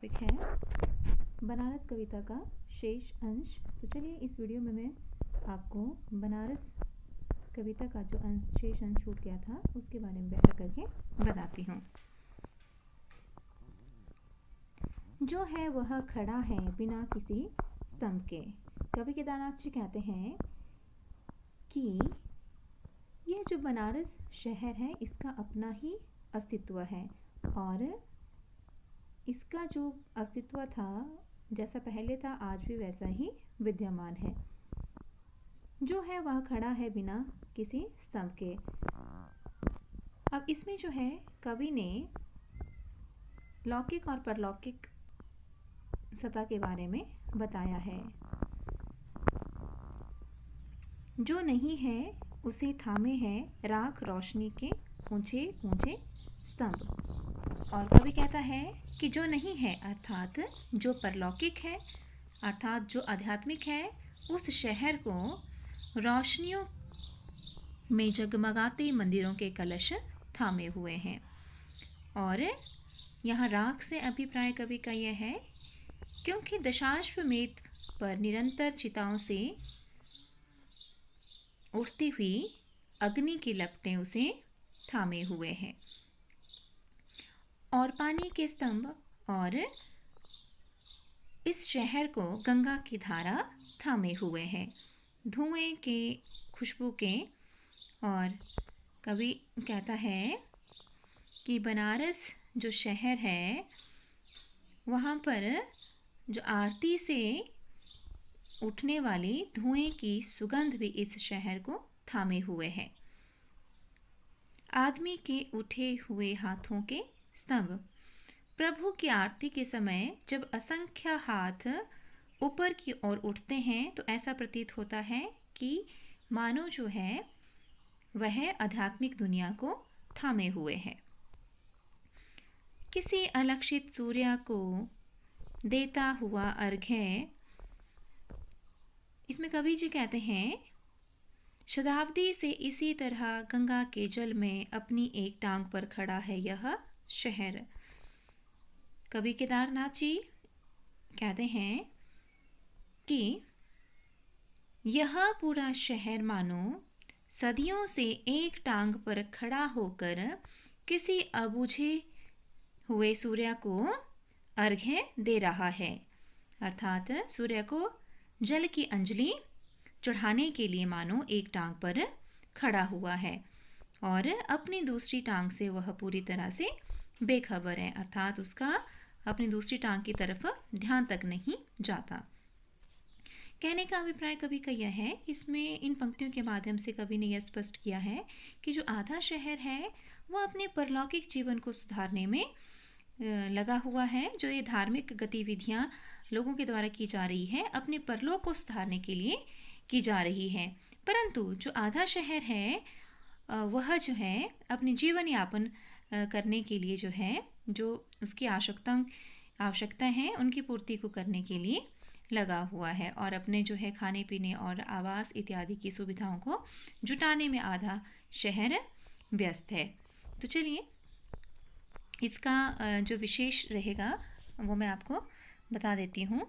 Topic है बनारस कविता का शेष अंश। तो चलिए इस वीडियो में मैं आपको बनारस कविता का जो शेष अंश छूट गया था उसके बारे में व्याख्या करके बताती हूँ। जो है वह खड़ा है बिना किसी स्तंभ के। कवि केदारनाथ जी कहते हैं कि यह जो बनारस शहर है इसका अपना ही अस्तित्व है और इसका जो अस्तित्व था जैसा पहले था आज भी वैसा ही विद्यमान है। जो है वह खड़ा है बिना किसी स्तंभ के। अब इसमें जो है कवि ने लौकिक और परलौकिक सत्ता के बारे में बताया है। जो नहीं है उसे थामे है राख रोशनी के ऊंचे ऊंचे स्तंभ। और कवि कहता है कि जो नहीं है अर्थात जो परलौकिक है अर्थात जो आध्यात्मिक है उस शहर को रोशनियों में जगमगाते मंदिरों के कलश थामे हुए हैं। और यहाँ राख से अभिप्राय कवि का यह है क्योंकि दशाश्वमेध पर निरंतर चिताओं से उठती हुई अग्नि की लपटें उसे थामे हुए हैं। और पानी के स्तंभ और इस शहर को गंगा की धारा थामे हुए हैं धुएं के खुशबू के। और कवि कहता है कि बनारस जो शहर है वहाँ पर जो आरती से उठने वाली धुएं की सुगंध भी इस शहर को थामे हुए है। आदमी के उठे हुए हाथों के स्तंभ। प्रभु की आरती के समय जब असंख्य हाथ ऊपर की ओर उठते हैं तो ऐसा प्रतीत होता है कि मानो जो है वह आध्यात्मिक दुनिया को थामे हुए है। किसी अलक्षित सूर्य को देता हुआ अर्घ्य। इसमें कवि जी कहते हैं शताब्दी से इसी तरह गंगा के जल में अपनी एक टांग पर खड़ा है यह शहर। कवि केदारनाथ जी कहते हैं कि यह पूरा शहर मानो सदियों से एक टांग पर खड़ा होकर किसी अबुझे हुए सूर्य को अर्घ्य दे रहा है। अर्थात सूर्य को जल की अंजलि चढ़ाने के लिए मानो एक टांग पर खड़ा हुआ है और अपनी दूसरी टांग से वह पूरी तरह से बेखबर है। अर्थात उसका अपनी दूसरी टांग की तरफ ध्यान तक नहीं जाता। कहने का अभिप्राय कवि का यह है इसमें इन पंक्तियों के माध्यम से कवि ने यह स्पष्ट किया है कि जो आधा शहर है वह अपने परलौकिक जीवन को सुधारने में लगा हुआ है। जो ये धार्मिक गतिविधियां लोगों के द्वारा की जा रही है अपने परलोक को सुधारने के लिए की जा रही है। परंतु जो आधा शहर है वह जो है अपने जीवन यापन करने के लिए जो है जो उसकी आवश्यकता है उनकी पूर्ति को करने के लिए लगा हुआ है और अपने जो है खाने पीने और आवास इत्यादि की सुविधाओं को जुटाने में आधा शहर व्यस्त है। तो चलिए इसका जो विशेष रहेगा वो मैं आपको बता देती हूँ।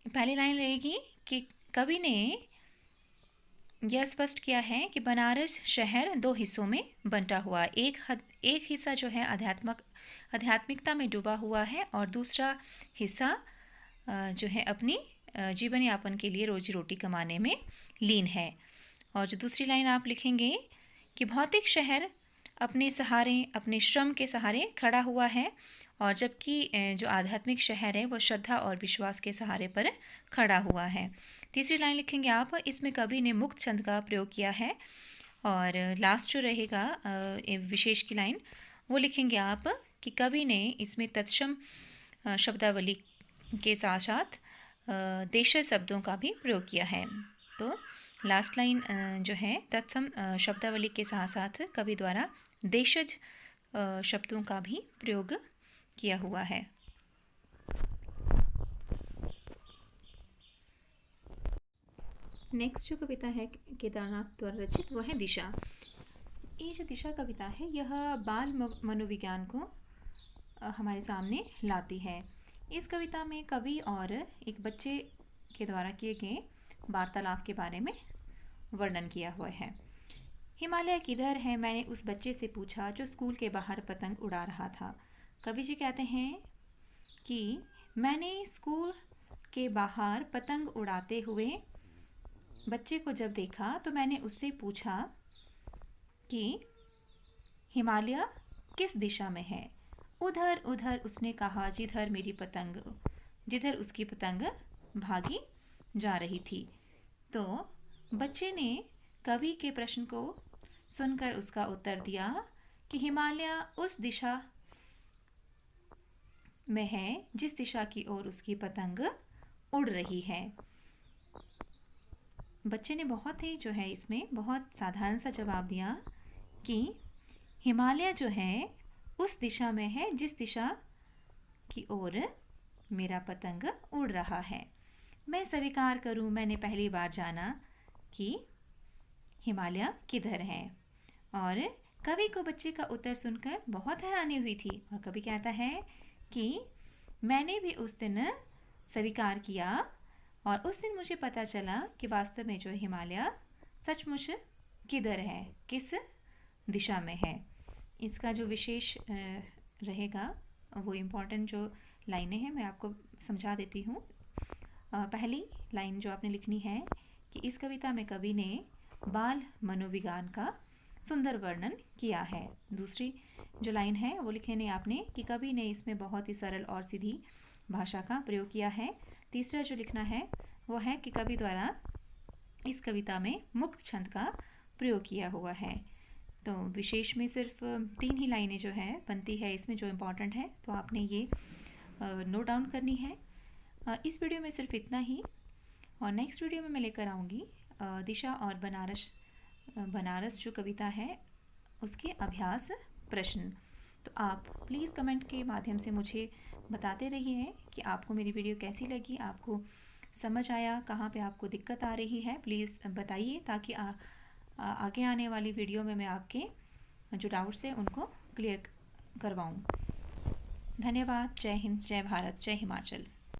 पहली लाइन रहेगी कि कवि ने यह स्पष्ट किया है कि बनारस शहर दो हिस्सों में बंटा हुआ। एक हिस्सा जो है आध्यात्मिकता में डूबा हुआ है और दूसरा हिस्सा जो है अपनी जीवन यापन के लिए रोजी रोटी कमाने में लीन है। और जो दूसरी लाइन आप लिखेंगे कि भौतिक शहर अपने सहारे अपने श्रम के सहारे खड़ा हुआ है और जबकि जो आध्यात्मिक शहर है वह श्रद्धा और विश्वास के सहारे पर खड़ा हुआ है। तीसरी लाइन लिखेंगे आप इसमें कवि ने मुक्त छंद का प्रयोग किया है। और लास्ट जो रहेगा विशेष की लाइन वो लिखेंगे आप कि कवि ने इसमें तत्सम शब्दावली के साथ साथ देशज शब्दों का भी प्रयोग किया है। तो लास्ट लाइन जो है तत्सम शब्दावली के साथ साथ कवि द्वारा देशज शब्दों का भी प्रयोग किया हुआ है। नेक्स्ट जो कविता है केदारनाथ द्वारा रचित वह है दिशा। ये जो दिशा कविता है यह बाल मनोविज्ञान को हमारे सामने लाती है। इस कविता में कवि और एक बच्चे के द्वारा किए गए वार्तालाप के बारे में वर्णन किया हुआ है। हिमालय किधर है, मैंने उस बच्चे से पूछा जो स्कूल के बाहर पतंग उड़ा रहा था। कवि जी कहते हैं कि मैंने स्कूल के बाहर पतंग उड़ाते हुए बच्चे को जब देखा तो मैंने उससे पूछा कि हिमालय किस दिशा में है। उधर उधर उसने कहा, जिधर उसकी पतंग भागी जा रही थी। तो बच्चे ने कवि के प्रश्न को सुनकर उसका उत्तर दिया कि हिमालय उस दिशा में है जिस दिशा की ओर उसकी पतंग उड़ रही है। बच्चे ने बहुत ही इसमें बहुत साधारण सा जवाब दिया कि हिमालय जो है उस दिशा में है जिस दिशा की ओर मेरा पतंग उड़ रहा है। मैं स्वीकार करूं, मैंने पहली बार जाना कि हिमालय किधर है। और कवि को बच्चे का उत्तर सुनकर बहुत हैरानी हुई थी और कवि कहता है कि मैंने भी उस दिन स्वीकार किया और उस दिन मुझे पता चला कि वास्तव में जो हिमालय सचमुच किधर है, किस दिशा में है। इसका जो विशेष रहेगा वो इम्पॉर्टेंट जो लाइनें हैं मैं आपको समझा देती हूँ। पहली लाइन जो आपने लिखनी है कि इस कविता में कवि ने बाल मनोविज्ञान का सुंदर वर्णन किया है। दूसरी जो लाइन है वो लिखने आपने कि कवि ने इसमें बहुत ही सरल और सीधी भाषा का प्रयोग किया है। तीसरा जो लिखना है वो है कि कवि द्वारा इस कविता में मुक्त छंद का प्रयोग किया हुआ है। तो विशेष में सिर्फ 3 ही लाइनें जो है बनती है इसमें जो इम्पॉर्टेंट है, तो आपने ये नोट डाउन करनी है। इस वीडियो में सिर्फ इतना ही और नेक्स्ट वीडियो में मैं लेकर आऊँगी दिशा और बनारस जो कविता है उसके अभ्यास प्रश्न। तो आप प्लीज़ कमेंट के माध्यम से मुझे बताते रहिए कि आपको मेरी वीडियो कैसी लगी, आपको समझ आया, कहाँ पे आपको दिक्कत आ रही है, प्लीज़ बताइए ताकि आगे आने वाली वीडियो में मैं आपके जो डाउट्स हैं उनको क्लियर करवाऊँ। धन्यवाद। जय हिंद, जय भारत, जय हिमाचल।